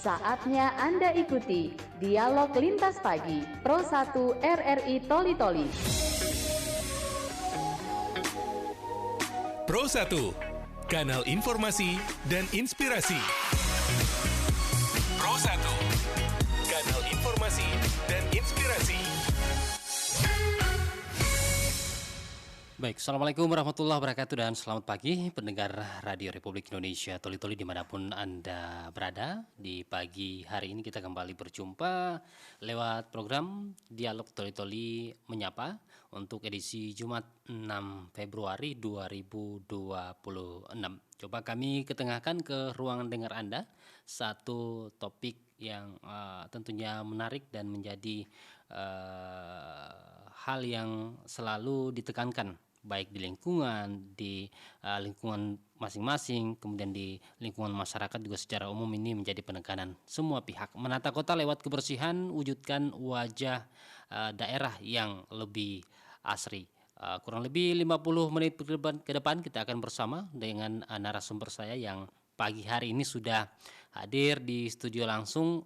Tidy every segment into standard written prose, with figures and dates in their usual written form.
Saatnya Anda ikuti Dialog Lintas Pagi Pro 1 RRI Toli Toli. Pro 1, kanal informasi dan inspirasi. Pro 1, kanal informasi dan inspirasi. Baik, Assalamualaikum warahmatullahi wabarakatuh dan selamat pagi pendengar Radio Republik Indonesia Toli-Toli dimanapun Anda berada. Di pagi hari ini kita kembali berjumpa lewat program Dialog Toli-Toli Menyapa untuk edisi Jumat 6 Februari 2026. Coba kami ketengahkan ke ruangan dengar Anda satu topik yang tentunya menarik dan menjadi hal yang selalu ditekankan baik di lingkungan masing-masing, kemudian di lingkungan masyarakat juga secara umum. Ini menjadi penekanan semua pihak. Menata kota lewat kebersihan, wujudkan wajah daerah yang lebih asri. Kurang lebih 50 menit ke depan kita akan bersama dengan narasumber saya yang pagi hari ini sudah hadir di studio langsung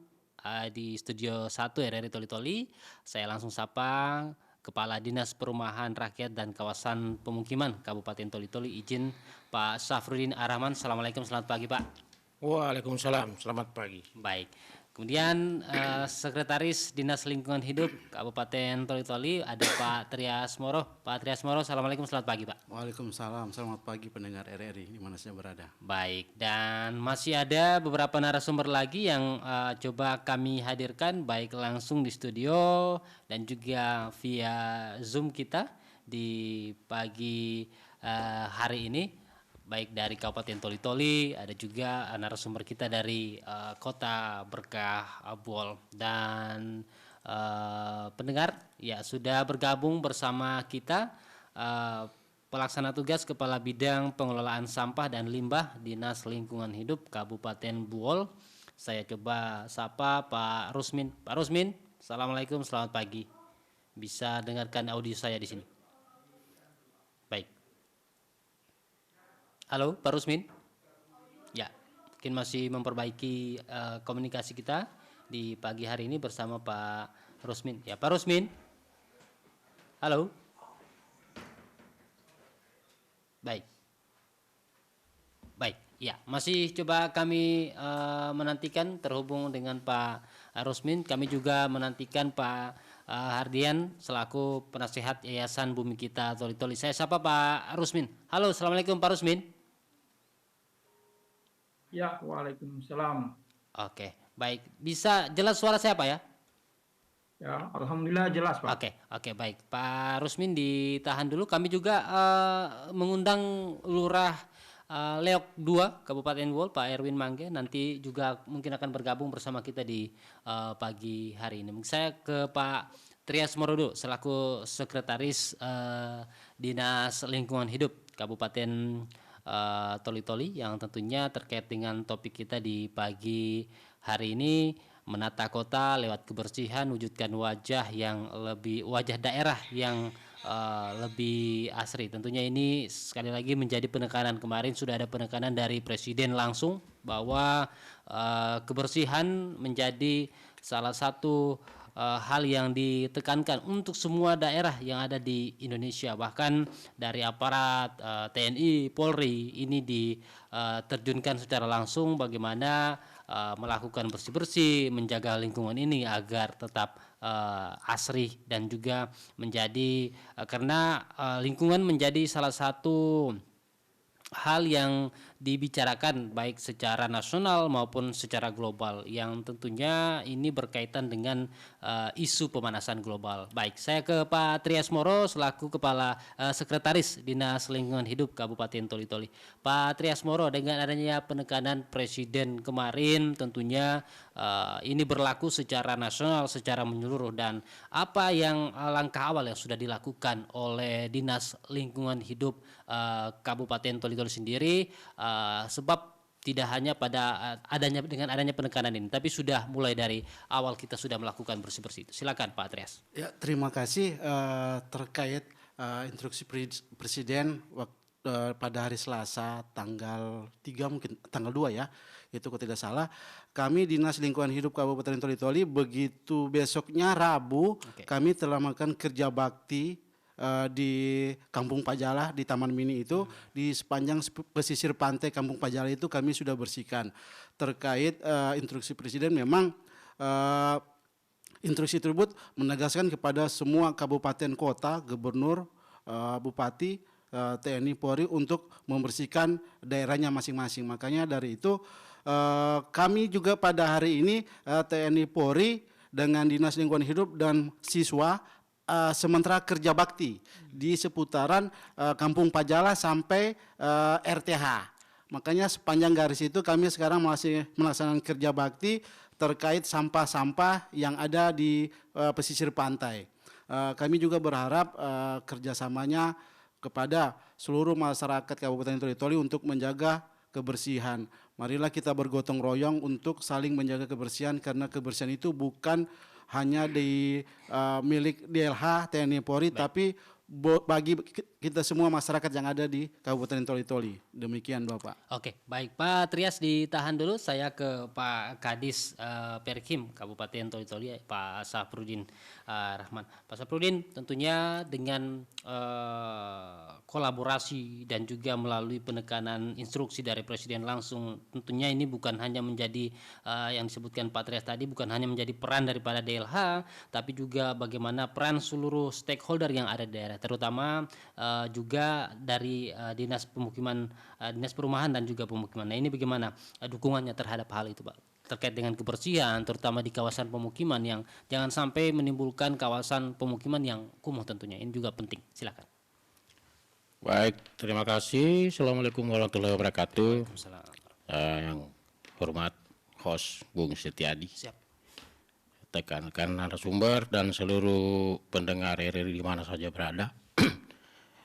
di studio 1 RRI Toli-Toli. Saya langsung sapa Kepala Dinas Perumahan Rakyat dan Kawasan Pemukiman Kabupaten Toli-Toli, izin Pak Syafruddin Ar-Rahman. Assalamualaikum, selamat pagi Pak. Waalaikumsalam, selamat pagi. Baik. Kemudian Sekretaris Dinas Lingkungan Hidup Kabupaten Toli-Toli ada Pak Trias Moro. Pak Trias Moro, Assalamualaikum, selamat pagi Pak. Waalaikumsalam, selamat pagi pendengar RRI di mana saja berada. Baik, dan masih ada beberapa narasumber lagi yang coba kami hadirkan baik langsung di studio dan juga via Zoom kita di pagi hari ini. Baik dari Kabupaten Toli-Toli, ada juga narasumber kita dari Kota Berkah Buol, dan pendengar ya sudah bergabung bersama kita pelaksana tugas Kepala Bidang Pengelolaan Sampah dan Limbah Dinas Lingkungan Hidup Kabupaten Buol. Saya coba sapa Pak Rusmin. Pak Rusmin, Assalamualaikum, selamat pagi. Bisa dengarkan audio saya di sini? Baik. Halo Pak Rusmin. Ya, mungkin masih memperbaiki komunikasi kita di pagi hari ini bersama Pak Rusmin. Ya, Pak Rusmin. Halo. Baik. Baik, ya, masih coba kami menantikan terhubung dengan Pak Rusmin. Kami juga menantikan Pak Hardian selaku penasihat Yayasan Bumi Kita Toli-Toli. Saya sapa Pak Rusmin. Halo, Assalamualaikum Pak Rusmin. Ya, waalaikumsalam. Oke, baik. Bisa jelas suara saya Pak ya? Ya, alhamdulillah jelas Pak. Oke, baik. Pak Rusmin ditahan dulu. Kami juga mengundang Lurah Leok 2 Kabupaten Buol, Pak Erwin Mangge, nanti juga mungkin akan bergabung bersama kita di pagi hari ini. Saya ke Pak Trias Morodo selaku Sekretaris Dinas Lingkungan Hidup Kabupaten Toli-Toli yang tentunya terkait dengan topik kita di pagi hari ini, menata kota lewat kebersihan, wujudkan wajah daerah yang lebih asri. Tentunya ini sekali lagi menjadi penekanan. Kemarin sudah ada penekanan dari Presiden langsung bahwa kebersihan menjadi salah satu hal yang ditekankan untuk semua daerah yang ada di Indonesia. Bahkan dari aparat TNI, Polri ini diterjunkan secara langsung bagaimana melakukan bersih-bersih, menjaga lingkungan ini agar tetap asri dan juga menjadi karena lingkungan menjadi salah satu hal yang dibicarakan baik secara nasional maupun secara global yang tentunya ini berkaitan dengan isu pemanasan global. Baik, saya ke Pak Trias Moro selaku Kepala Sekretaris Dinas Lingkungan Hidup Kabupaten Toli-Toli. Pak Trias Moro, dengan adanya penekanan Presiden kemarin tentunya ini berlaku secara nasional, secara menyeluruh, dan apa yang langkah awal yang sudah dilakukan oleh Dinas Lingkungan Hidup Kabupaten Toli-Toli sendiri, sebab tidak hanya pada dengan adanya penekanan ini, tapi sudah mulai dari awal kita sudah melakukan bersih-bersih itu. Silakan Pak Trias. Ya, terima kasih terkait instruksi Presiden pada hari Selasa tanggal 3 mungkin tanggal 2 ya, itu kalau tidak salah, kami Dinas Lingkungan Hidup Kabupaten Toli-Toli begitu besoknya Rabu kami telah melakukan kerja bakti di Kampung Pajala di Taman Mini itu, di sepanjang pesisir pantai Kampung Pajala itu kami sudah bersihkan. Terkait instruksi Presiden, memang instruksi tersebut menegaskan kepada semua kabupaten kota, gubernur, bupati, TNI Polri untuk membersihkan daerahnya masing-masing. Makanya dari itu kami juga pada hari ini TNI Polri dengan Dinas Lingkungan Hidup dan siswa sementara kerja bakti di seputaran Kampung Pajala sampai RTH. Makanya sepanjang garis itu kami sekarang masih melaksanakan kerja bakti terkait sampah-sampah yang ada di pesisir pantai. Kami juga berharap kerjasamanya kepada seluruh masyarakat Kabupaten Toli-Toli untuk menjaga kebersihan. Marilah kita bergotong royong untuk saling menjaga kebersihan, karena kebersihan itu bukan hanya di milik DLH TNI Polri, tapi bagi kita semua masyarakat yang ada di Kabupaten Toli-Toli. Demikian Bapak. Oke, baik Pak Trias, ditahan dulu. Saya ke Pak Kadis Perkim Kabupaten Toli-Toli, Pak Safrudin Rahman. Pak Safrudin, tentunya dengan kolaborasi dan juga melalui penekanan instruksi dari Presiden langsung, tentunya ini bukan hanya menjadi yang disebutkan Pak Trias tadi, bukan hanya menjadi peran daripada DLH, tapi juga bagaimana peran seluruh stakeholder yang ada di daerah, terutama juga dari dinas perumahan dan juga pemukiman. Nah, ini bagaimana dukungannya terhadap hal itu, Pak, terkait dengan kebersihan, terutama di kawasan pemukiman, yang jangan sampai menimbulkan kawasan pemukiman yang kumuh. Tentunya ini juga penting. Silakan. Baik, terima kasih. Assalamualaikum warahmatullahi wabarakatuh. Waalaikumsalam. Yang hormat host Bung Setiadi, Siap. tekankan narasumber dan seluruh pendengar RRI di mana saja berada.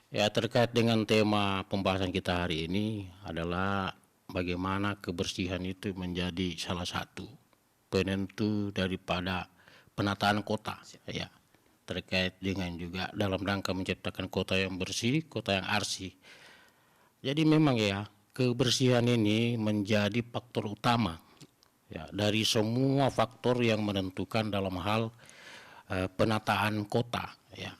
Ya, terkait dengan tema pembahasan kita hari ini adalah bagaimana kebersihan itu menjadi salah satu penentu daripada penataan kota. Ya, terkait dengan juga dalam rangka menciptakan kota yang bersih, kota yang arsih. Jadi memang ya, kebersihan ini menjadi faktor utama ya dari semua faktor yang menentukan dalam hal penataan kota ya.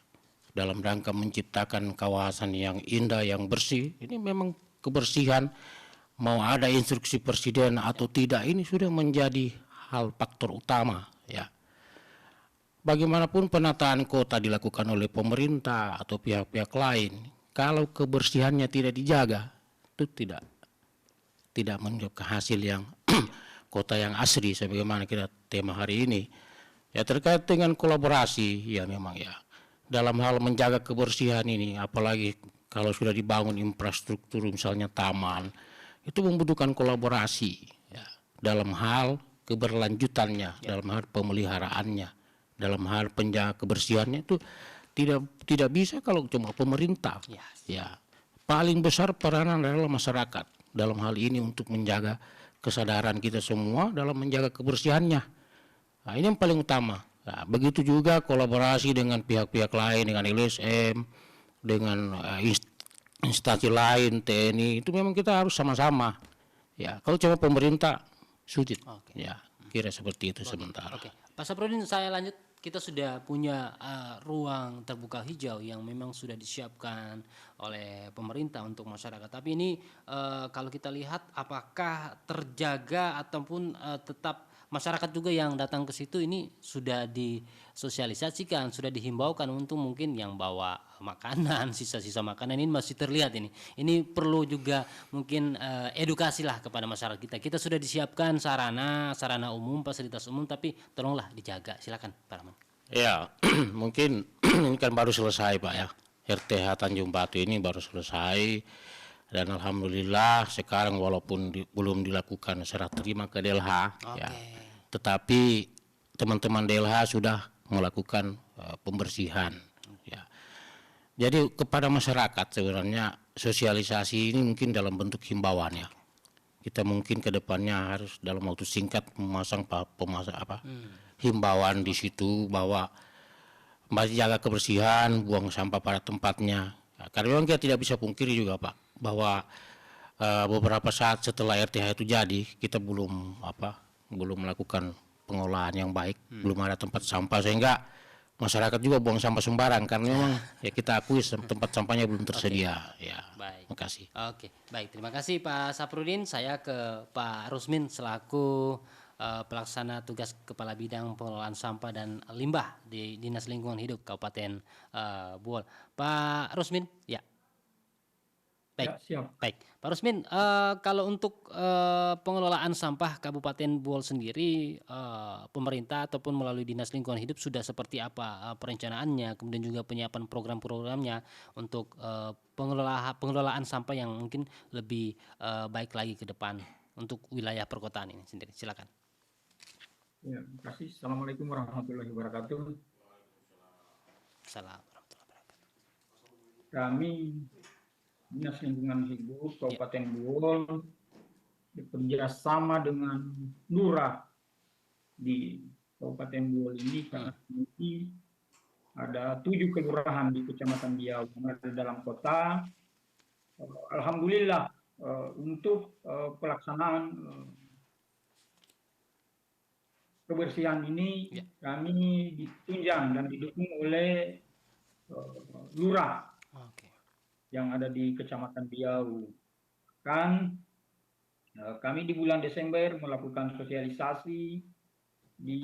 Dalam rangka menciptakan kawasan yang indah, yang bersih, ini memang kebersihan, mau ada instruksi Presiden atau tidak, ini sudah menjadi hal faktor utama ya. Bagaimanapun penataan kota dilakukan oleh pemerintah atau pihak-pihak lain, kalau kebersihannya tidak dijaga, itu tidak menunjukkan hasil yang kota yang asri sebagaimana kita tema hari ini. Ya, terkait dengan kolaborasi ya, memang ya dalam hal menjaga kebersihan ini, apalagi kalau sudah dibangun infrastruktur misalnya taman, itu membutuhkan kolaborasi ya, dalam hal keberlanjutannya, dalam hal pemeliharaannya, dalam hal penjaga kebersihannya itu tidak bisa kalau cuma pemerintah. Ya, paling besar peranan adalah masyarakat dalam hal ini untuk menjaga kesadaran kita semua dalam menjaga kebersihannya. Nah, ini yang paling utama. Nah, begitu juga kolaborasi dengan pihak-pihak lain, dengan LSM, dengan instansi lain, TNI, itu memang kita harus sama-sama. Ya, kalau cuma pemerintah sulit. Ya, kira seperti itu sementara. Oke, Pak Saprudin, saya lanjut. Kita sudah punya ruang terbuka hijau yang memang sudah disiapkan oleh pemerintah untuk masyarakat. Tapi ini kalau kita lihat apakah terjaga ataupun tetap masyarakat juga yang datang ke situ ini sudah disosialisasikan, sudah dihimbaukan untuk mungkin yang bawa makanan, sisa-sisa makanan ini masih terlihat ini. Ini perlu juga mungkin edukasi lah kepada masyarakat kita. Kita sudah disiapkan sarana umum, fasilitas umum, tapi tolonglah dijaga. Silakan Pak Rahman. Ya, mungkin ini kan baru selesai Pak ya. RTH Tanjung Batu ini baru selesai. Dan alhamdulillah sekarang walaupun belum dilakukan serah terima ke DLH ya, tetapi teman-teman DLH sudah melakukan pembersihan ya. Jadi kepada masyarakat sebenarnya sosialisasi ini mungkin dalam bentuk himbauan ya. Kita mungkin ke depannya harus dalam waktu singkat memasang himbauan di situ bahwa masih jaga kebersihan, buang sampah pada tempatnya. Ya, karena memang kita tidak bisa pungkiri juga Pak, bahwa beberapa saat setelah RTH itu jadi kita belum melakukan pengolahan yang baik, belum ada tempat sampah sehingga masyarakat juga buang sampah sembarang karena memang ya kita akui tempat sampahnya belum tersedia. Ya, Baik. terima kasih. Oke, baik. Terima kasih Pak Saprudin. Saya ke Pak Rusmin selaku pelaksana tugas Kepala Bidang Pengelolaan Sampah dan Limbah di Dinas Lingkungan Hidup Kabupaten Buol. Pak Rusmin, ya. Baik, Ya, siap. baik. Pak Rusmin, kalau untuk pengelolaan sampah Kabupaten Buol sendiri, pemerintah ataupun melalui Dinas Lingkungan Hidup sudah seperti apa perencanaannya, kemudian juga penyiapan program-programnya untuk pengelolaan sampah yang mungkin lebih baik lagi ke depan untuk wilayah perkotaan ini sendiri. Silakan. Ya, terima kasih. Assalamualaikum warahmatullahi wabarakatuh. Salam warahmatullahi wabarakatuh. Kami Dinas Lingkungan Hidup Kabupaten Buol bekerja sama dengan lurah di Kabupaten Buol ini karena ini ada 7 kelurahan di Kecamatan Biau yang ada dalam kota. Alhamdulillah untuk pelaksanaan kebersihan ini kami ditunjang dan didukung oleh lurah Oke. yang ada di Kecamatan Biau. Kami di bulan Desember melakukan sosialisasi di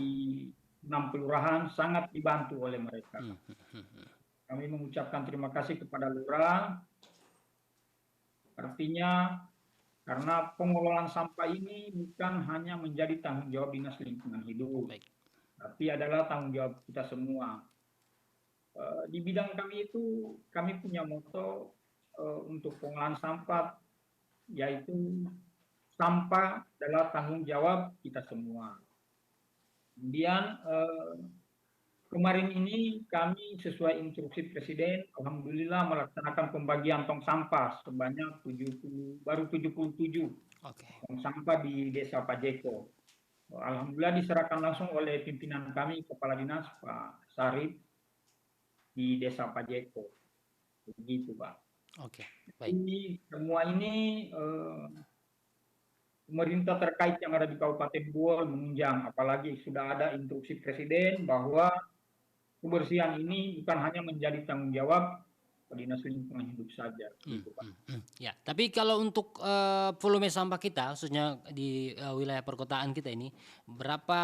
6 kelurahan, sangat dibantu oleh mereka. Kami mengucapkan terima kasih kepada lurah. Artinya karena pengelolaan sampah ini bukan hanya menjadi tanggung jawab Dinas Lingkungan Hidup, tapi adalah tanggung jawab kita semua. Di bidang kami itu, kami punya moto untuk pengelolaan sampah, yaitu sampah adalah tanggung jawab kita semua. Kemudian kemarin ini kami sesuai instruksi Presiden, alhamdulillah melaksanakan pembagian tong sampah sebanyak 77 tong sampah di Desa Pajeko. Alhamdulillah diserahkan langsung oleh pimpinan kami, Kepala Dinas Pak Sarip di Desa Pajeko. Begitu, Pak. Oke, baik. Jadi semua ini pemerintah terkait yang ada di Kabupaten Buol menunjang, apalagi sudah ada instruksi Presiden bahwa kebersihan ini bukan hanya menjadi tanggung jawab Dinas Lingkungan Hidup saja. Gitu, Pak. Ya, tapi kalau untuk volume sampah kita, khususnya di wilayah perkotaan kita ini, berapa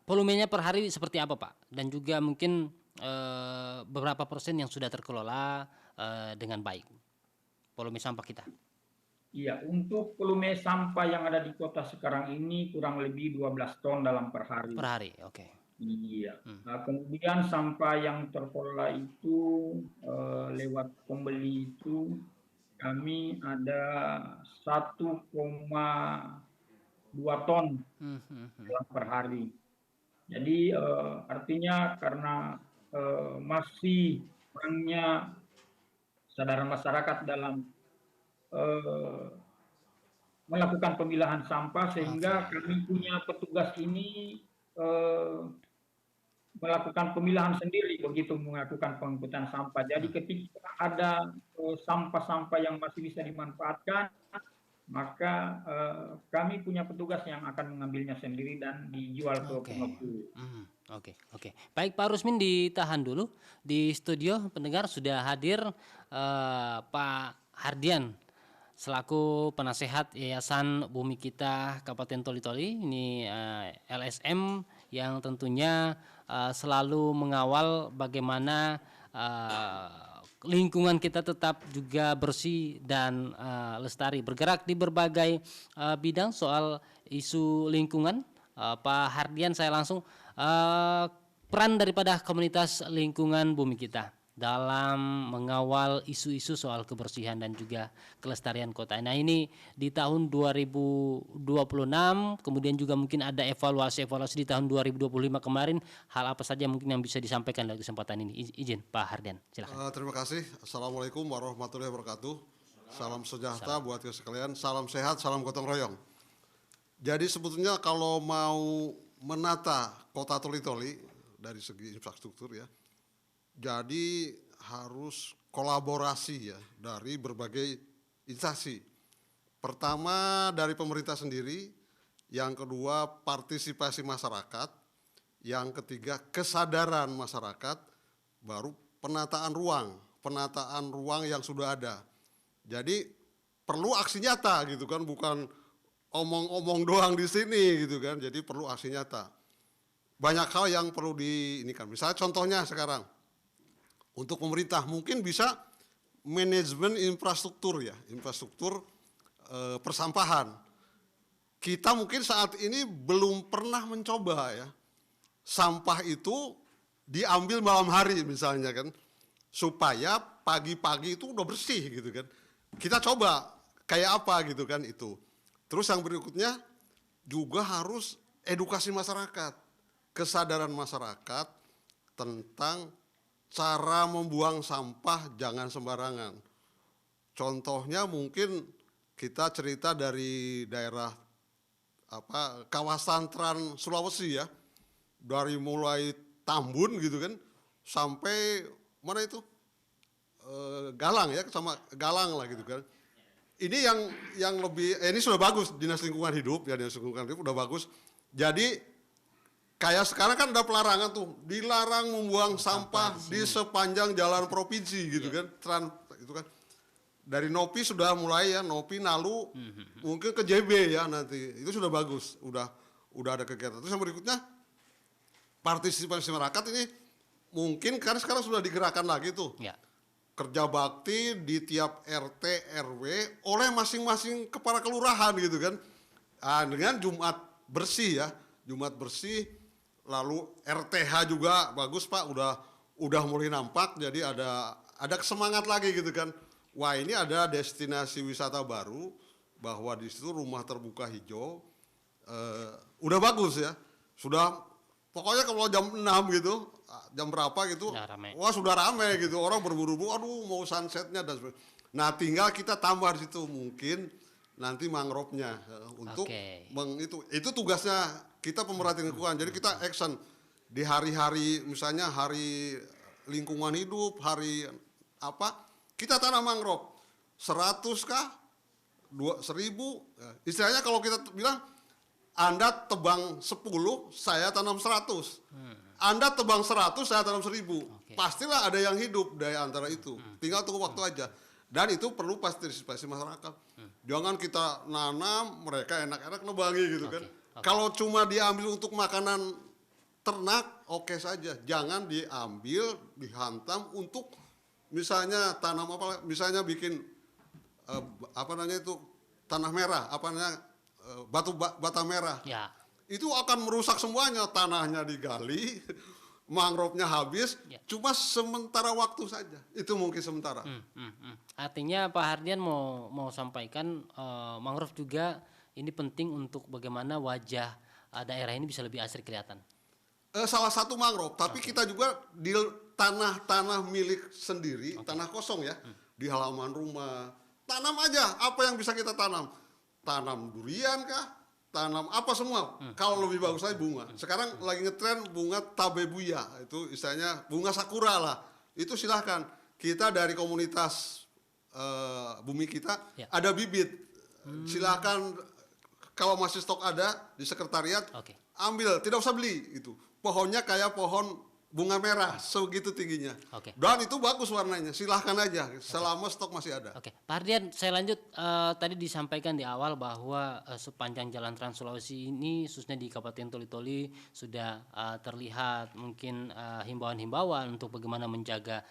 volumenya per hari seperti apa, Pak? Dan juga mungkin beberapa persen yang sudah terkelola dengan baik volume sampah kita? Iya, untuk volume sampah yang ada di kota sekarang ini kurang lebih 12 ton dalam per hari. Per hari, oke. Iya. Nah, kemudian sampah yang terkelola itu lewat pembeli itu kami ada 1,2 ton dalam per hari. Jadi artinya karena masih kurangnya kesadaran masyarakat dalam melakukan pemilahan sampah sehingga kami punya petugas ini melakukan pemilahan sendiri begitu melakukan pengangkutan sampah. Jadi ketika ada sampah-sampah yang masih bisa dimanfaatkan, maka kami punya petugas yang akan mengambilnya sendiri dan dijual ke pengepul. Oke. Baik, Pak Rusmin ditahan dulu di studio. Pendengar sudah hadir Pak Hardian selaku penasehat Yayasan Bumi Kita Kabupaten Toli-Toli, ini LSM yang tentunya selalu mengawal bagaimana lingkungan kita tetap juga bersih dan lestari, bergerak di berbagai bidang soal isu lingkungan. Pak Hardian, saya langsung peran daripada komunitas lingkungan Bumi Kita dalam mengawal isu-isu soal kebersihan dan juga kelestarian kota. Nah, ini di tahun 2026, kemudian juga mungkin ada evaluasi di tahun 2025 kemarin. Hal apa saja mungkin yang bisa disampaikan dalam kesempatan ini? Izin Pak Hardian, silakan. Terima kasih. Assalamualaikum warahmatullahi wabarakatuh. Salam sejahtera buat kita sekalian. Salam sehat, salam gotong royong. Jadi sebetulnya kalau mau menata kota Toli-Toli dari segi infrastruktur ya, jadi harus kolaborasi ya dari berbagai instansi. Pertama dari pemerintah sendiri, yang kedua partisipasi masyarakat, yang ketiga kesadaran masyarakat, baru penataan ruang yang sudah ada. Jadi perlu aksi nyata gitu kan, bukan omong-omong doang di sini gitu kan. Jadi perlu aksi nyata. Banyak hal yang perlu ini kan. Misalnya contohnya sekarang untuk pemerintah mungkin bisa manajemen infrastruktur ya, infrastruktur persampahan. Kita mungkin saat ini belum pernah mencoba ya, sampah itu diambil malam hari misalnya kan, supaya pagi-pagi itu udah bersih gitu kan. Kita coba kayak apa gitu kan itu. Terus yang berikutnya juga harus edukasi masyarakat, kesadaran masyarakat tentang cara membuang sampah jangan sembarangan. Contohnya mungkin kita cerita dari daerah kawasan Trans Sulawesi ya, dari mulai Tambun gitu kan sampai mana itu Galang ya, sama Galang lah gitu kan. Ini yang lebih ini sudah bagus Dinas Lingkungan Hidup ya, Dinas Lingkungan Hidup udah bagus. Jadi kayak sekarang kan ada pelarangan tuh, dilarang membuang sampah di sepanjang jalan provinsi gitu kan, itu kan. Dari Nopi sudah mulai ya, Nopi Nalu mungkin ke JB ya nanti. Itu sudah bagus, udah ada kegiatan. Terus yang berikutnya partisipasi masyarakat ini mungkin kan sekarang sudah digerakkan lagi tuh. Ya. Kerja bakti di tiap RT RW oleh masing-masing kepala kelurahan gitu kan. Dengan Jumat bersih ya, Jumat bersih, lalu RTH juga bagus Pak, udah mulai nampak, jadi ada semangat lagi gitu kan. Wah ini ada destinasi wisata baru, bahwa di situ rumah terbuka hijau, udah bagus ya, sudah pokoknya kalau jam 6 gitu, jam berapa gitu, wah sudah rame gitu, orang berburu-buru, aduh mau sunsetnya dan sebagainya. Nah tinggal kita tambah di situ mungkin nanti mangrove-nya untuk itu tugasnya kita pemerhati lingkungan. Jadi kita action di hari-hari misalnya hari lingkungan hidup, hari apa, kita tanam mangrove 100 kah, 1000, istilahnya kalau kita bilang Anda tebang 10, saya tanam 100. Anda tebang 100, saya tanam 1000. Pastilah ada yang hidup dari antara itu. Tinggal tunggu waktu aja. Dan itu perlu partisipasi masyarakat. Jangan kita nanam, mereka enak-enak nebangi gitu kan. Kalau cuma diambil untuk makanan ternak, oke saja. Jangan diambil, dihantam untuk misalnya tanam apa, misalnya bikin tanah merah, bata merah. Ya. Itu akan merusak semuanya, tanahnya digali, mangrove-nya habis, cuma sementara waktu saja. Itu mungkin sementara. Artinya Pak Hardian mau sampaikan mangrove juga ini penting untuk bagaimana wajah daerah ini bisa lebih asri kelihatan. Salah satu mangrove, tapi kita juga di tanah milik sendiri, tanah kosong ya, di halaman rumah. Tanam aja, apa yang bisa kita tanam? Tanam durian kah? Tanam apa semua? Kalau lebih bagus lagi bunga. Sekarang lagi ngetren bunga tabebuya, itu istilahnya bunga sakura lah. Itu silahkan, kita dari komunitas bumi kita ada bibit. Silahkan kalau masih stok ada di sekretariat, ambil, tidak usah beli itu. Pohonnya kayak pohon bunga merah, segitu tingginya. Dan itu bagus warnanya, silahkan aja, selama stok masih ada. Pak Hardian, saya lanjut, tadi disampaikan di awal bahwa sepanjang jalan Trans Sulawesi ini, khususnya di Kabupaten Toli-Toli, sudah terlihat mungkin himbauan-himbauan untuk bagaimana menjaga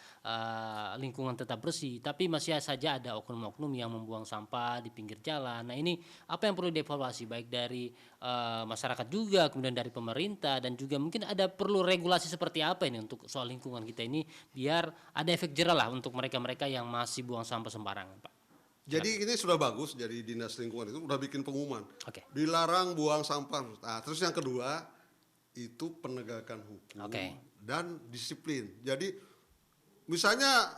lingkungan tetap bersih, tapi masih saja ada oknum-oknum yang membuang sampah di pinggir jalan. Nah ini apa yang perlu dievaluasi, baik dari masyarakat juga, kemudian dari pemerintah, dan juga mungkin ada perlu regulasi seperti apa ini untuk soal lingkungan kita ini, biar ada efek jerah lah untuk mereka-mereka yang masih buang sampah sembarangan, Pak. Jadi ini sudah bagus, jadi Dinas Lingkungan itu udah bikin pengumuman, dilarang buang sampah. Nah, terus yang kedua itu penegakan hukum dan disiplin. Jadi misalnya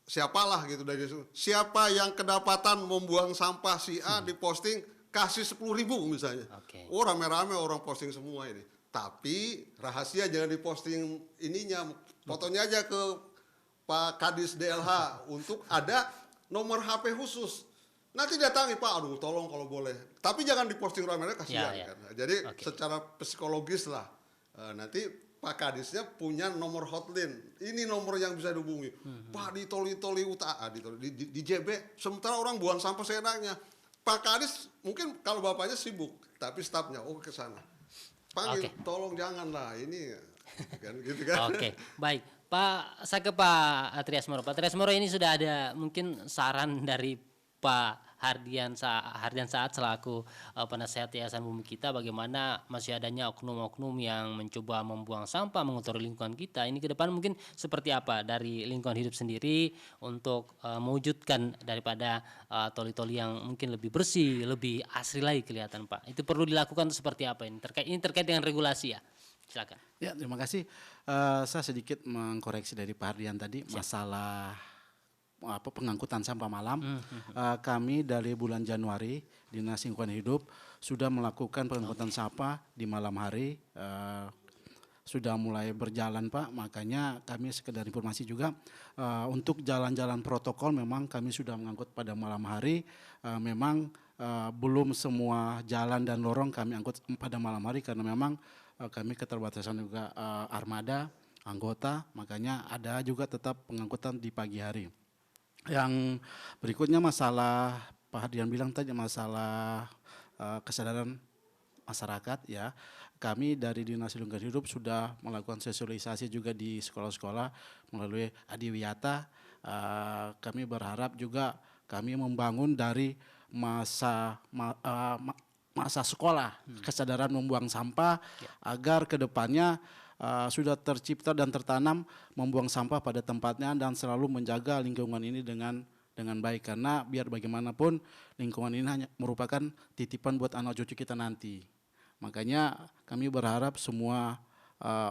siapalah gitu, dari siapa yang kedapatan membuang sampah si A diposting kasih 10.000 misalnya. Oh rame-rame orang posting semua ini. Tapi rahasia jangan diposting ininya, fotonya aja ke Pak Kadis DLH untuk ada nomor HP khusus. Nanti datangi Pak, aduh tolong kalau boleh. Tapi jangan diposting ramai-ramai, kasihan Ya. kan. Jadi secara psikologis lah. Nanti Pak Kadisnya punya nomor hotline. Ini nomor yang bisa dihubungi. Pak di Toli Utara, di JB, sementara orang buang sampah seenaknya. Pak Kadis mungkin kalau bapaknya sibuk, tapi stafnya ke sana. Panggil, tolong janganlah ini. Kan, gitu kan. Oke, baik. Pak, saya ke Pak Triasmoro. Pak Triasmoro, ini sudah ada mungkin saran dari Pak Hardian Saat selaku penasehat Yayasan Bumi Kita, bagaimana masih adanya oknum-oknum yang mencoba membuang sampah, mengotori lingkungan kita. Ini ke depan mungkin seperti apa dari lingkungan hidup sendiri untuk mewujudkan daripada toli-toli yang mungkin lebih bersih, lebih asri lagi kelihatan, Pak. Itu perlu dilakukan seperti apa ini? Terkait dengan regulasi ya. Silakan. Ya, terima kasih. Saya sedikit mengkoreksi dari Pak Hardian tadi masalah pengangkutan sampah malam. Kami dari bulan Januari Dinas Lingkungan Hidup sudah melakukan pengangkutan sampah di malam hari. Sudah mulai berjalan Pak, makanya kami sekedar informasi juga untuk jalan-jalan protokol memang kami sudah mengangkut pada malam hari. Memang belum semua jalan dan lorong kami angkut pada malam hari karena memang kami keterbatasan juga armada anggota, makanya ada juga tetap pengangkutan di pagi hari. Yang berikutnya masalah Pak Hardian bilang tadi masalah kesadaran masyarakat ya. Kami dari Dinas Lingkungan Hidup sudah melakukan sosialisasi juga di sekolah-sekolah melalui Adiwiyata. Kami berharap juga kami membangun dari masa sekolah kesadaran membuang sampah agar kedepannya sudah tercipta dan tertanam membuang sampah pada tempatnya dan selalu menjaga lingkungan ini dengan baik, karena biar bagaimanapun lingkungan ini hanya merupakan titipan buat anak cucu kita nanti. Makanya kami berharap semua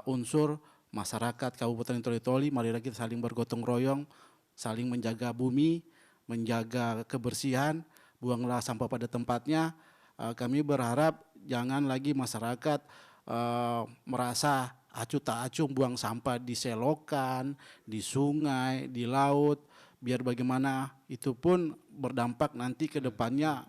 unsur masyarakat Kabupaten Toli-Toli marilah kita saling bergotong royong, saling menjaga bumi, menjaga kebersihan, buanglah sampah pada tempatnya. Kami berharap jangan lagi masyarakat merasa acuh tak acuh buang sampah di selokan, di sungai, di laut. Biar bagaimana itu pun berdampak nanti ke depannya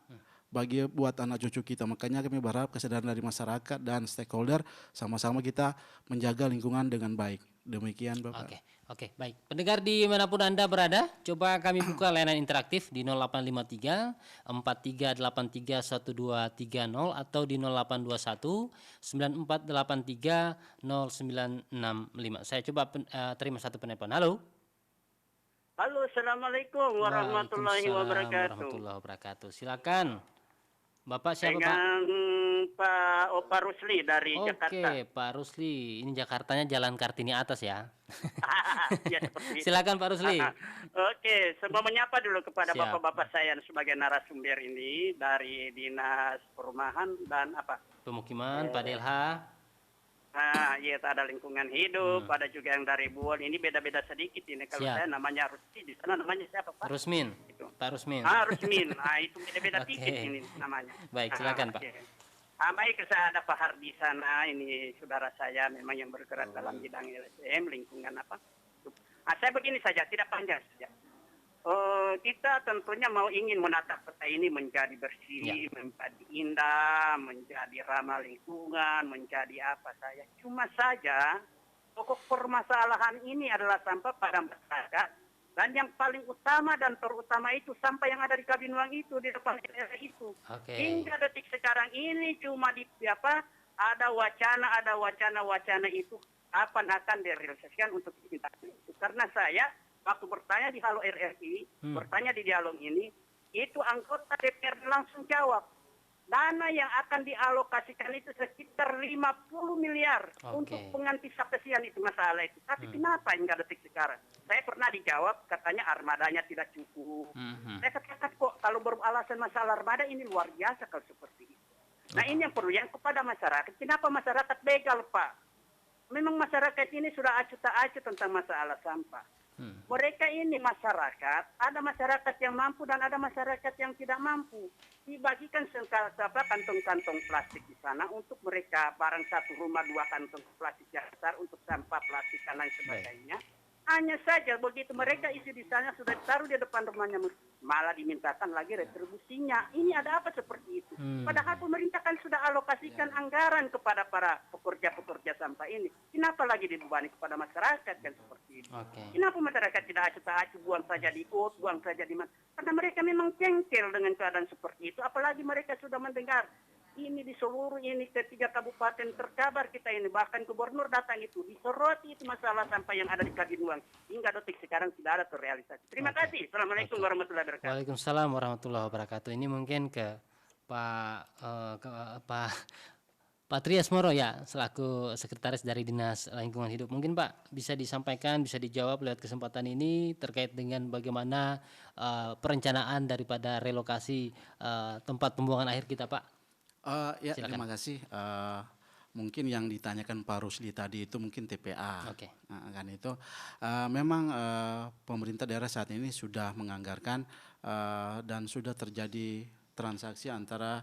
bagi buat anak cucu kita. Makanya kami berharap kesadaran dari masyarakat dan stakeholder sama-sama kita menjaga lingkungan dengan baik. Demikian Bapak. Oke, baik. Pendengar dimanapun Anda berada, coba kami buka layanan interaktif di 0853 4383 1230 atau di 0821 9483 0965. Saya coba terima satu penelpon. Halo. Halo, Assalamualaikum warahmatullahi wabarakatuh. Warahmatullahi wabarakatuh. Silakan. Bapak siapa Pak? Dengan Pak Opa Rusli dari Jakarta. Oke, Pak Rusli. Ini Jakartanya Jalan Kartini atas ya. Ya, seperti itu. Silakan Pak Rusli. Oke, semua menyapa dulu kepada Siap. bapak-bapak saya sebagai narasumber ini dari Dinas Perumahan dan Pemukiman, Pak Delha. Ya, ada lingkungan hidup, ada juga yang dari Buon. Ini beda-beda sedikit ini. Kalau Siap. saya namanya Rusli, di sana namanya siapa Pak? Rusmin. Itu. Pak Rusmin. Rusmin. Itu beda-beda Oke. dikit ini namanya. Baik, silakan Pak. Oke. Baik, saya ada Pak Hardi sana. Ini saudara saya memang yang bergerak dalam bidang LSM, lingkungan saya begini saja, tidak panjang saja. Kita tentunya ingin menata kota ini menjadi bersih, menjadi indah, menjadi ramah lingkungan, menjadi apa saja. Cuma saja pokok permasalahan ini adalah sampah pada masyarakat, dan yang paling utama dan terutama itu sampah yang ada di Kabinuang itu, di depan daerah itu. Hingga detik sekarang ini cuma ada wacana itu kapan akan direalisasikan untuk kita itu. Karena saya waktu bertanya di Halo RRI, bertanya di dialog ini, itu anggota DPR langsung jawab. Dana yang akan dialokasikan itu sekitar 50 miliar untuk pengantisipasian itu masalah itu. Tapi kenapa hingga detik sekarang? Saya pernah dijawab, katanya armadanya tidak cukup. Saya katakan kok kalau beralasan masalah armada ini luar biasa kalau seperti itu. Nah ini yang perlu, yang kepada masyarakat. Kenapa masyarakat begal Pak? Memang masyarakat ini sudah acuh tak acuh tentang masalah sampah. Mereka ini masyarakat, ada masyarakat yang mampu dan ada masyarakat yang tidak mampu. Dibagikan kantong-kantong plastik di sana untuk mereka, barang satu rumah 2 kantong plastik yang besar untuk sampah plastik dan lain sebagainya. Hanya saja begitu mereka isi di sana sudah taruh di depan rumahnya, malah dimintakan lagi retribusinya. Ini ada apa seperti itu? Padahal pemerintah kan sudah alokasikan anggaran kepada para pekerja-pekerja sampah ini. Kenapa lagi dibebani kepada masyarakat kan seperti itu? Kenapa masyarakat tidak acuh-acuh buang saja di got, buang saja di mana? Karena mereka memang jengkel dengan keadaan seperti itu. Apalagi mereka sudah mendengar ini di seluruh ini ketiga kabupaten terkabar kita ini, bahkan gubernur datang itu disoroti itu masalah sampah yang ada di Kabinuang hingga detik sekarang tidak ada terrealisasi. Terima kasih. Assalamualaikum warahmatullahi wabarakatuh. Waalaikumsalam warahmatullahi wabarakatuh. Ini mungkin ke Pak Trias Moro ya, selaku sekretaris dari Dinas Lingkungan Hidup. Mungkin Pak bisa disampaikan, bisa dijawab lewat kesempatan ini terkait dengan bagaimana perencanaan daripada relokasi tempat pembuangan akhir kita, Pak. Ya, Silakan. terima kasih. Mungkin yang ditanyakan Pak Rusli tadi itu mungkin TPA. Nah, kan itu memang pemerintah daerah saat ini sudah menganggarkan dan sudah terjadi transaksi antara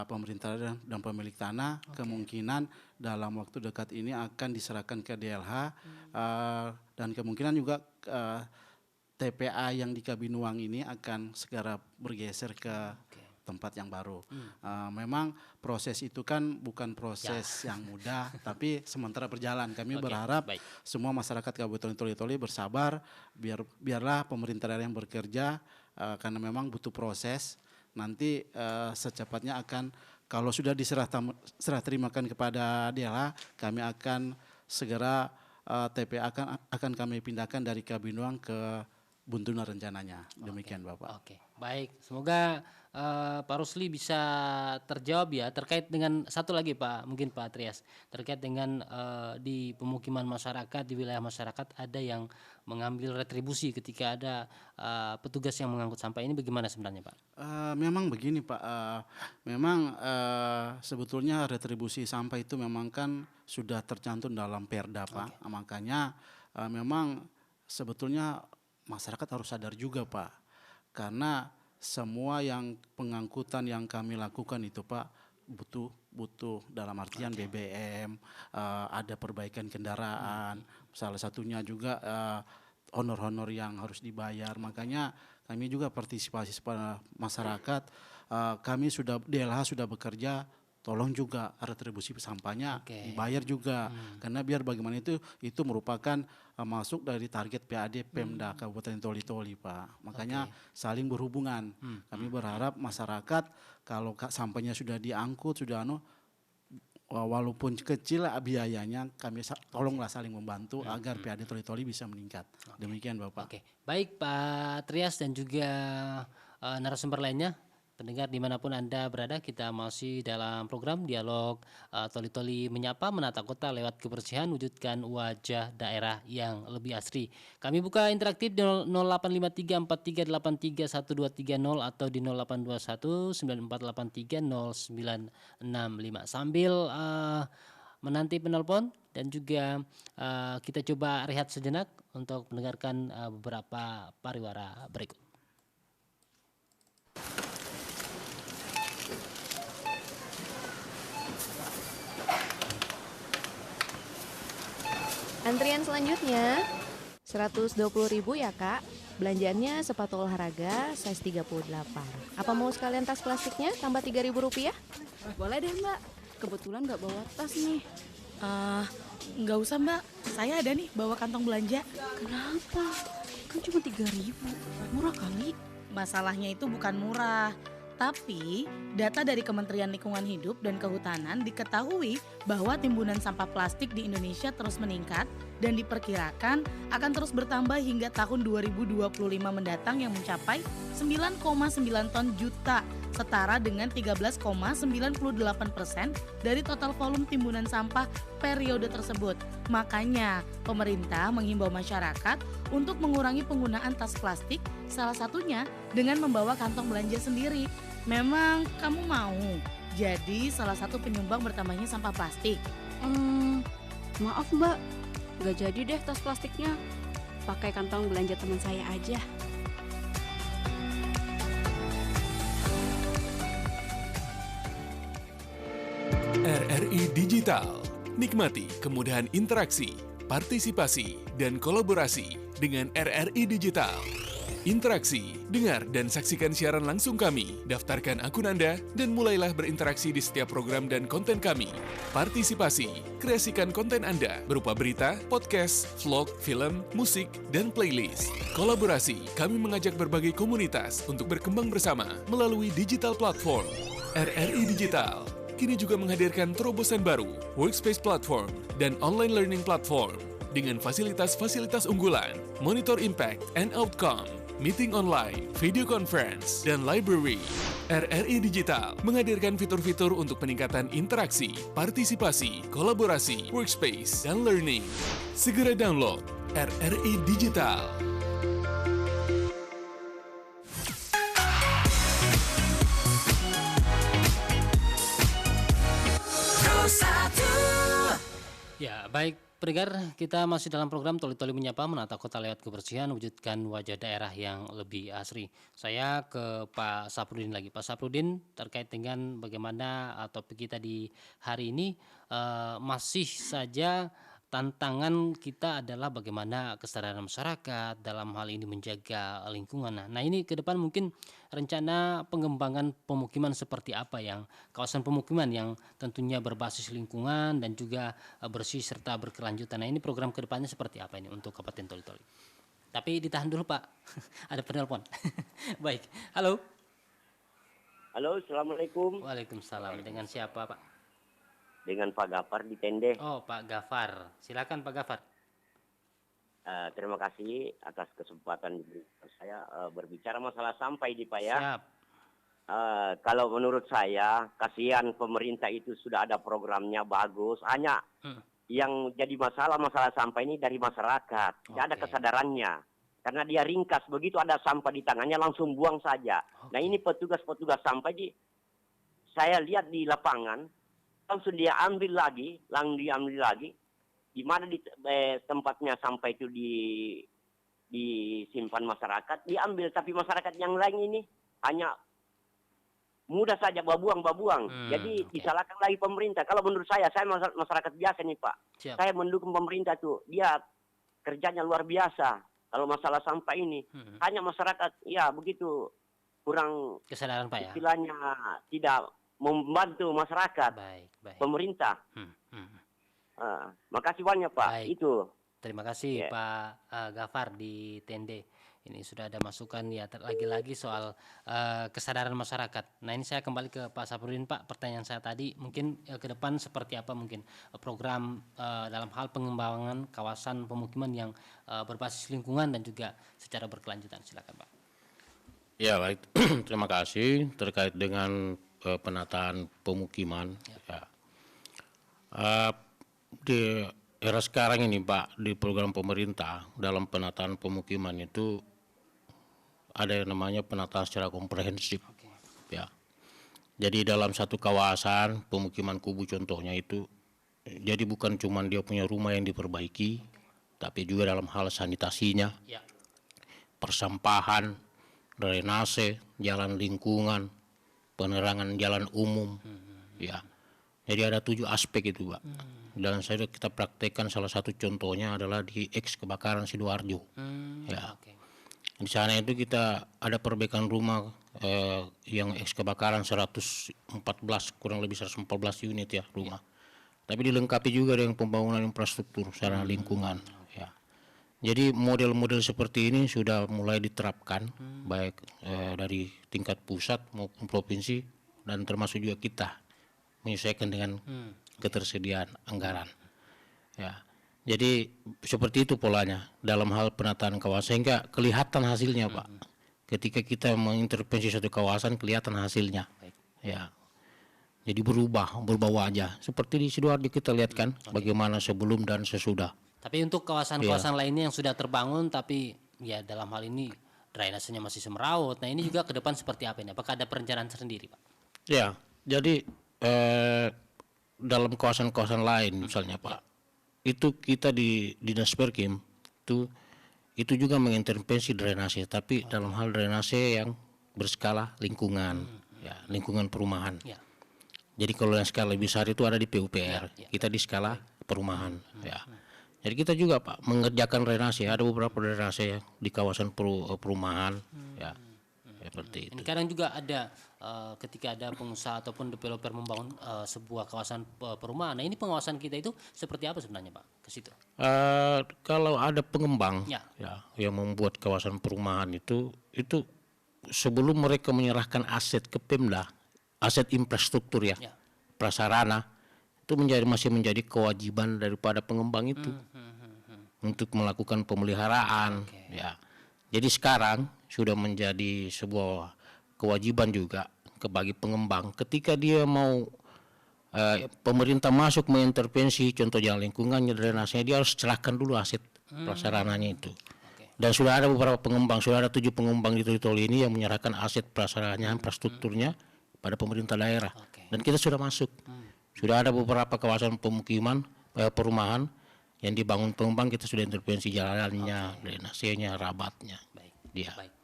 pemerintah dan pemilik tanah. Kemungkinan dalam waktu dekat ini akan diserahkan ke DLH dan kemungkinan juga TPA yang di Kabinuang ini akan segera bergeser ke tempat yang baru. Memang proses itu kan bukan proses yang mudah, tapi sementara berjalan. Kami berharap semua masyarakat Kabupaten Toli-Toli bersabar, biarlah pemerintah daerah yang bekerja, karena memang butuh proses. Nanti secepatnya akan, kalau sudah diserah terimakan kepada DLH, kami akan segera TPA akan kami pindahkan dari Kabinuang ke Buntuna rencananya. Demikian Bapak. Baik, semoga Pak Rusli bisa terjawab ya terkait dengan satu lagi Pak, mungkin Pak Trias, terkait dengan di pemukiman masyarakat, di wilayah masyarakat ada yang mengambil retribusi ketika ada petugas yang mengangkut sampah, ini bagaimana sebenarnya Pak? Memang begini Pak, memang sebetulnya retribusi sampah itu memang kan sudah tercantum dalam Perda Pak, makanya memang sebetulnya masyarakat harus sadar juga Pak, karena semua yang pengangkutan yang kami lakukan itu Pak butuh dalam artian BBM, ada perbaikan kendaraan, salah satunya juga honor-honor yang harus dibayar. Makanya kami juga partisipasi kepada masyarakat, kami sudah DLH sudah bekerja, tolong juga retribusi sampahnya dibayar juga, karena biar bagaimana itu merupakan masuk dari target PAD Pemda Kabupaten Toli-Toli Pak. Makanya saling berhubungan. Kami berharap masyarakat kalau sampahnya sudah diangkut, sudah walaupun kecil biayanya, kami tolonglah saling membantu agar PAD Toli-Toli bisa meningkat. Demikian Bapak. Baik Pak Trias dan juga narasumber lainnya. Pendengar dimanapun Anda berada, kita masih dalam program Dialog Toli-Toli Menyapa, Menata Kota lewat kebersihan, wujudkan wajah daerah yang lebih asri. Kami buka interaktif di 085343831230 atau di 082194830965 sambil menanti penelpon, dan juga kita coba rehat sejenak untuk mendengarkan beberapa pariwara berikut. Antrian selanjutnya 120.000 ya Kak. Belanjaannya sepatu olahraga size 38. Apa mau sekalian tas plastiknya tambah Rp3.000? Boleh deh Mbak. Kebetulan nggak bawa tas nih. Nggak usah Mbak. Saya ada nih bawa kantong belanja. Kenapa? Kan cuma 3.000. Murah kali. Masalahnya itu bukan murah. Tapi, data dari Kementerian Lingkungan Hidup dan Kehutanan diketahui bahwa timbunan sampah plastik di Indonesia terus meningkat dan diperkirakan akan terus bertambah hingga tahun 2025 mendatang yang mencapai 9,9 ton juta, setara dengan 13,98% dari total volume timbunan sampah periode tersebut. Makanya, pemerintah menghimbau masyarakat untuk mengurangi penggunaan tas plastik, salah satunya dengan membawa kantong belanja sendiri. Memang kamu mau jadi salah satu penyumbang bertambahnya sampah plastik? Maaf Mbak, gak jadi deh tas plastiknya. Pakai kantong belanja teman saya aja. RRI Digital. Nikmati kemudahan interaksi partisipasi, dan kolaborasi dengan RRI Digital. Interaksi, dengar dan saksikan siaran langsung kami, daftarkan akun Anda, dan mulailah berinteraksi di setiap program dan konten kami. Partisipasi, kreasikan konten Anda berupa berita, podcast, vlog, film, musik, dan playlist. Kolaborasi, kami mengajak berbagai komunitas untuk berkembang bersama melalui digital platform. RRI Digital kini juga menghadirkan terobosan baru, workspace platform, dan online learning platform dengan fasilitas-fasilitas unggulan, monitor impact and outcome, meeting online, video conference, dan library. RRI Digital menghadirkan fitur-fitur untuk peningkatan interaksi, partisipasi, kolaborasi, workspace, dan learning. Segera download RRI Digital. Ya, baik pendengar, kita masih dalam program Toli-Toli Menyapa, menata kota lewat kebersihan, wujudkan wajah daerah yang lebih asri. Saya ke Pak Saprudin lagi. Pak Saprudin, terkait dengan bagaimana topik kita di hari ini, masih saja tantangan kita adalah bagaimana kesadaran masyarakat dalam hal ini menjaga lingkungan. Nah, ini ke depan mungkin rencana pengembangan pemukiman seperti apa, yang kawasan pemukiman yang tentunya berbasis lingkungan dan juga bersih serta berkelanjutan. Nah, ini program ke depannya seperti apa ini untuk Kabupaten Toli-Toli? Tapi ditahan dulu, Pak. Ada penelpon. Baik. Halo. Halo, Assalamualaikum. Waalaikumsalam. Dengan siapa, Pak? Dengan Pak Gafar di Tende. Oh, Pak Gafar. Silakan Pak Gafar. Terima kasih atas kesempatan saya berbicara masalah sampah ini, Pak ya. Siap. Kalau menurut saya, kasihan pemerintah itu sudah ada programnya bagus. Hanya yang jadi masalah sampah ini dari masyarakat. Tidak ada kesadarannya. Karena dia ringkas, begitu ada sampah di tangannya langsung buang saja. Nah, ini petugas-petugas sampah saya lihat di lapangan, langsung dia ambil lagi, di mana di tempatnya sampah itu disimpan masyarakat, diambil, tapi masyarakat yang lain ini hanya mudah saja babuang. Jadi disalahkan lagi pemerintah. Kalau menurut saya masyarakat biasa nih, Pak. Siap. Saya mendukung pemerintah tuh, dia kerjanya luar biasa. Kalau masalah sampah ini, hanya masyarakat ya begitu kurang kesadaran, Pak ya. Istilahnya tidak membantu masyarakat, baik. Pemerintah. Makasih banyak, Pak. Baik. Itu. Terima kasih Pak Gafar di Tende. Ini sudah ada masukan ya, lagi-lagi soal kesadaran masyarakat. Nah, ini saya kembali ke Pak Saprudin, Pak. Pertanyaan saya tadi mungkin ke depan seperti apa mungkin program dalam hal pengembangan kawasan pemukiman yang berbasis lingkungan dan juga secara berkelanjutan. Silakan, Pak. Ya, baik. Terima kasih terkait dengan penataan pemukiman. Ya. Di era sekarang ini, Pak, di program pemerintah dalam penataan pemukiman itu ada yang namanya penataan secara komprehensif. Ya. Jadi dalam satu kawasan pemukiman kubu contohnya itu, jadi bukan cuma dia punya rumah yang diperbaiki, tapi juga dalam hal sanitasinya, persampahan, drainase, jalan lingkungan, penerangan jalan umum, ya. Jadi ada 7 aspek itu, Pak. Dan kita praktekkan salah satu contohnya adalah di eks kebakaran Sidoarjo. Ya. Di sana itu kita ada perbaikan rumah yang eks kebakaran 114, kurang lebih 114 unit ya rumah. Tapi dilengkapi juga dengan pembangunan infrastruktur secara lingkungan. Ya. Jadi model-model seperti ini sudah mulai diterapkan baik dari tingkat pusat maupun provinsi, dan termasuk juga kita menyesuaikan dengan ketersediaan anggaran. Ya. Jadi seperti itu polanya dalam hal penataan kawasan, sehingga kelihatan hasilnya, Pak. Ketika kita mengintervensi satu kawasan kelihatan hasilnya. Ya. Jadi berubah wajah. Seperti di Sidoarjo kita lihat kan bagaimana sebelum dan sesudah. Tapi untuk kawasan-kawasan lainnya yang sudah terbangun tapi ya dalam hal ini drainasenya masih semeraut. Nah, ini juga ke depan seperti apa ini? Apakah ada perencanaan sendiri, Pak? Ya, jadi dalam kawasan-kawasan lain misalnya, Pak, itu kita di Dinas Perkim itu juga mengintervensi drainase, tapi dalam hal drainase yang berskala lingkungan, ya, lingkungan perumahan. Ya. Jadi kalau yang skala besar itu ada di PUPR, kita di skala perumahan, ya. Jadi kita juga Pak mengerjakan drainase, ada beberapa drainase di kawasan perumahan, ya seperti itu. Ini kadang juga ada ketika ada pengusaha ataupun developer membangun sebuah kawasan perumahan. Nah ini pengawasan kita itu seperti apa sebenarnya Pak ke situ? Kalau ada pengembang ya yang membuat kawasan perumahan itu sebelum mereka menyerahkan aset ke Pemda, aset infrastruktur ya. Prasarana itu masih menjadi kewajiban daripada pengembang itu untuk melakukan pemeliharaan ya. Jadi sekarang sudah menjadi sebuah kewajiban juga bagi pengembang ketika dia mau pemerintah masuk mengintervensi contoh jalan lingkungannya, drainasenya, dia harus serahkan dulu aset prasarananya itu. Dan sudah ada beberapa pengembang, sudah ada 7 pengembang di tol ini yang menyerahkan aset prasarananya, infrastrukturnya pada pemerintah daerah. Dan kita sudah masuk. Sudah ada beberapa kawasan pemukiman, perumahan yang dibangun pengembang, kita sudah intervensi jalannya, drainasenya, rabatnya.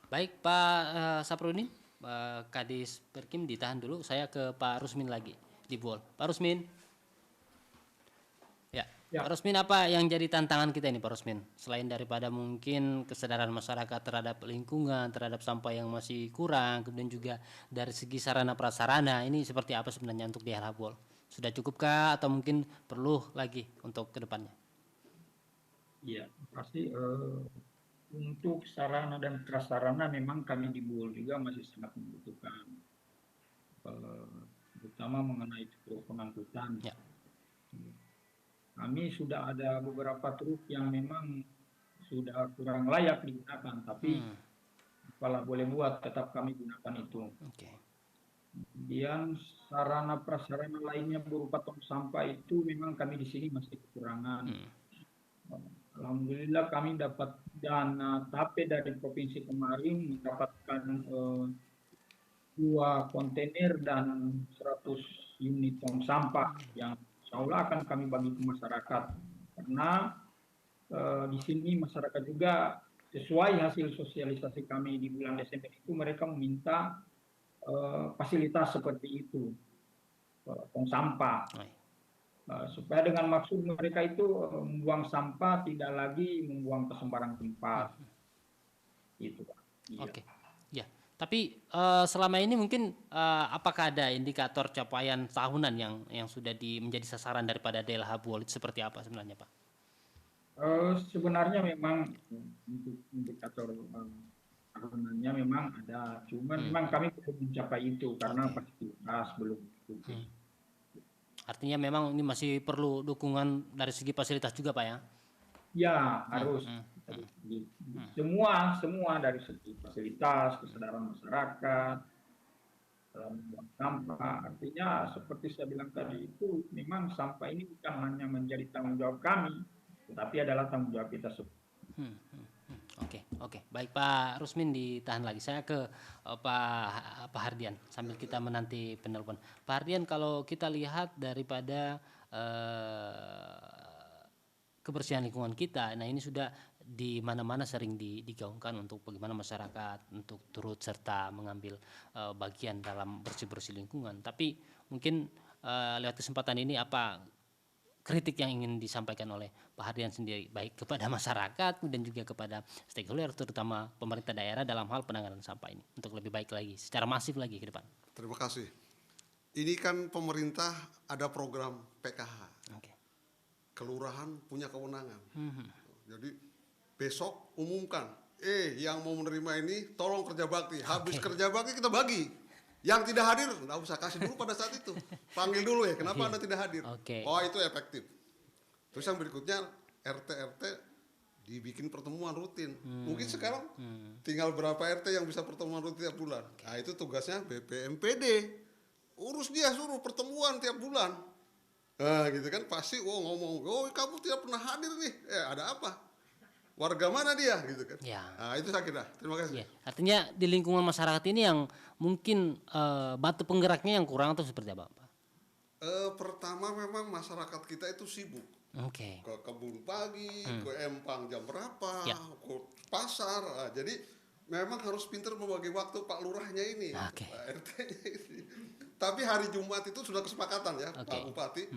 Baik Pak Saprudin, Kadis Perkim ditahan dulu. Saya ke Pak Rusmin lagi di Buol. Pak Rusmin. Ya. Pak Rusmin, apa yang jadi tantangan kita ini Pak Rusmin? Selain daripada mungkin kesadaran masyarakat terhadap lingkungan, terhadap sampah yang masih kurang, kemudian juga dari segi sarana prasarana, ini seperti apa sebenarnya untuk di LH Buol? Sudah cukupkah atau mungkin perlu lagi untuk ke depannya? Iya, pasti untuk sarana dan prasarana memang kami di Buol juga masih sangat membutuhkan, terutama mengenai truk pengangkutan. Kami sudah ada beberapa truk yang memang sudah kurang layak digunakan, tapi kalau boleh buat tetap kami gunakan itu. Kemudian sarana prasarana lainnya berupa tong sampah itu memang kami di sini masih kekurangan. Alhamdulillah kami dapat dana TAPE dari provinsi kemarin, mendapatkan 2 kontainer dan 100 unit tong sampah yang insya Allah akan kami bagi ke masyarakat. Karena di sini masyarakat juga sesuai hasil sosialisasi kami di bulan Desember itu, mereka meminta fasilitas seperti itu, tong sampah. Supaya dengan maksud mereka itu membuang sampah tidak lagi membuang ke sembarang tempat. Gitu Pak. Oke. Ya. Tapi selama ini mungkin apakah ada indikator capaian tahunan yang sudah menjadi sasaran daripada DLH Buol itu seperti apa sebenarnya Pak? Sebenarnya memang untuk indikator tahunannya memang ada, cuman memang kami belum mencapai itu karena fasilitas belum cukup. Artinya memang ini masih perlu dukungan dari segi fasilitas juga Pak ya? Ya harus. Semua dari segi fasilitas, kesadaran masyarakat, dalam membuang sampah. Artinya seperti saya bilang tadi itu memang sampah ini bukan hanya menjadi tanggung jawab kami, tetapi adalah tanggung jawab kita semua. Oke. Baik Pak Rusmin, ditahan lagi. Saya ke Pak Hardian sambil kita menanti penelpon. Pak Hardian, kalau kita lihat daripada kebersihan lingkungan kita, nah ini sudah di mana-mana sering digaungkan untuk bagaimana masyarakat untuk turut serta mengambil bagian dalam bersih-bersih lingkungan. Tapi mungkin lewat kesempatan ini apa kritik yang ingin disampaikan oleh Pak Hardian sendiri, baik kepada masyarakat dan juga kepada stakeholder, terutama pemerintah daerah dalam hal penanganan sampah ini untuk lebih baik lagi, secara masif lagi ke depan. Terima kasih. Ini kan pemerintah ada program PKH. Kelurahan punya kewenangan. Jadi besok umumkan, yang mau menerima ini tolong kerja bakti. Habis kerja bakti kita bagi. Yang tidak hadir, nggak usah kasih dulu pada saat itu. Panggil dulu ya, kenapa Anda tidak hadir? Oh itu efektif. Terus yang berikutnya RT dibikin pertemuan rutin. Mungkin sekarang tinggal berapa RT yang bisa pertemuan rutin tiap bulan. Nah itu tugasnya BPMPD. Urus dia, suruh pertemuan tiap bulan. Nah gitu kan pasti ngomong, kamu tidak pernah hadir nih, ada apa? Warga mana dia gitu kan? Nah itu saya kira. Terima kasih. Artinya di lingkungan masyarakat ini yang mungkin batu penggeraknya yang kurang atau seperti apa Pak? Pertama memang masyarakat kita itu sibuk. Ke kebun pagi, ke empang jam berapa, ke pasar. Jadi memang harus pintar membagi waktu Pak Lurahnya ini, Pak RT-nya ini. Tapi hari Jumat itu sudah kesepakatan ya Pak Bupati.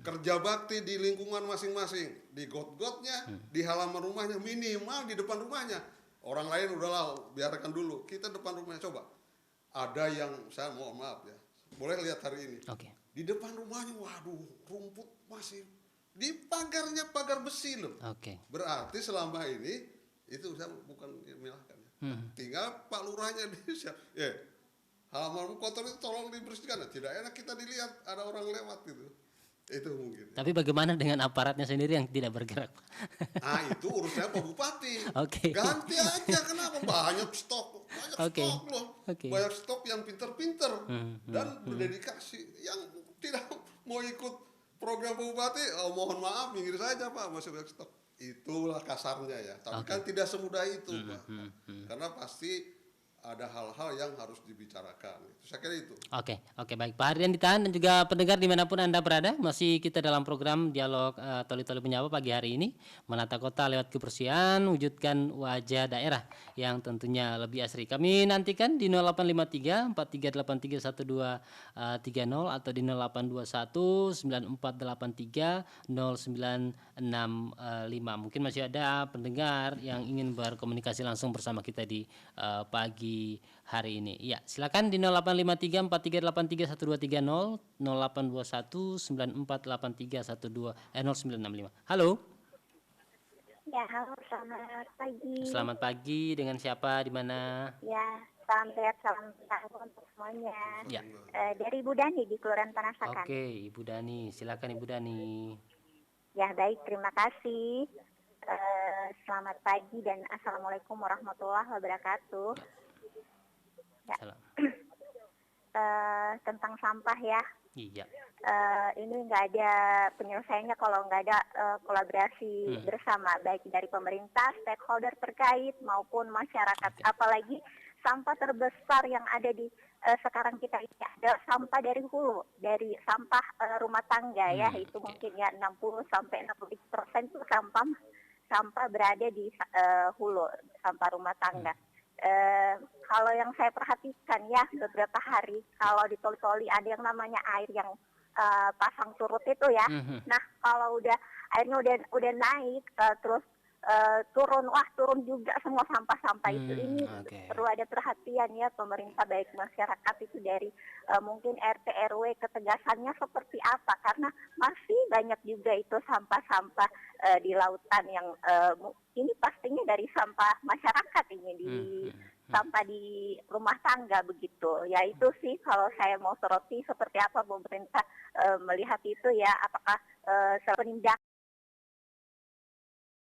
kerja bakti di lingkungan masing-masing, di got-gotnya, di halaman rumahnya, minimal di depan rumahnya. Orang lain udahlah biarkan dulu, kita depan rumahnya. Coba ada yang, saya mohon maaf ya, boleh lihat hari ini, di depan rumahnya, waduh, rumput masih di pagarnya, pagar besi loh. Berarti selama ini itu saya bukan menyalahkan ya. Tinggal Pak Lurahnya halaman kotor itu tolong dibersihkan. Tidak enak kita dilihat ada orang lewat gitu. Itu mungkin. Tapi bagaimana dengan aparatnya sendiri yang tidak bergerak? Itu urusnya Pak Bupati. Ganti aja, kenapa? Banyak stok loh. Banyak stok yang pinter-pinter dan berdedikasi. Yang tidak mau ikut program Pak Bupati, mohon maaf, minggir saja Pak, masih banyak stok. Itulah kasarnya ya. Tapi kan tidak semudah itu Pak. Karena pasti ada hal-hal yang harus dibicarakan. Saya kira itu. Oke, baik. Pak Harian ditahan dan juga pendengar dimanapun Anda berada, masih kita dalam program Dialog Toli-Toli Menyapa pagi hari ini, menata kota lewat kebersihan, wujudkan wajah daerah yang tentunya lebih asri. Kami nantikan di 0853 4383 1230 atau di 0821 9483 0965. Mungkin masih ada pendengar yang ingin berkomunikasi langsung bersama kita di pagi hari ini. Ya, silakan di 0853 4383 1230, 0821 9483 0965. Halo. Ya, halo, selamat pagi. Selamat pagi, dengan siapa, di mana? Ya, salam sehat, salam tangguh untuk semuanya. Ya. Dari Ibu Dani di Kelurahan Panasakan. Oke, Ibu Dani, silakan Ibu Dani. Ya, baik, terima kasih. Selamat pagi dan assalamualaikum warahmatullahi wabarakatuh. Ya. Tentang sampah ya. Iya. Ini nggak ada penyelesaiannya kalau nggak ada kolaborasi bersama, baik dari pemerintah, stakeholder terkait maupun masyarakat. Apalagi sampah terbesar yang ada di sekarang kita ini adalah sampah dari hulu, dari sampah rumah tangga ya, itu mungkin ya 60-60% itu sampah berada di hulu, sampah rumah tangga. Kalau yang saya perhatikan ya beberapa hari, kalau di Toli-Toli ada yang namanya air yang pasang surut itu ya. Nah, kalau airnya udah naik terus turun juga semua sampah-sampah itu. Ini perlu ada perhatian ya pemerintah, baik masyarakat itu dari mungkin RT RW, ketegasannya seperti apa, karena masih banyak juga itu sampah-sampah di lautan yang ini pastinya dari sampah masyarakat ini, sampah di rumah tangga begitu. Ya itu sih kalau saya mau soroti seperti apa pemerintah melihat itu ya, apakah penindakan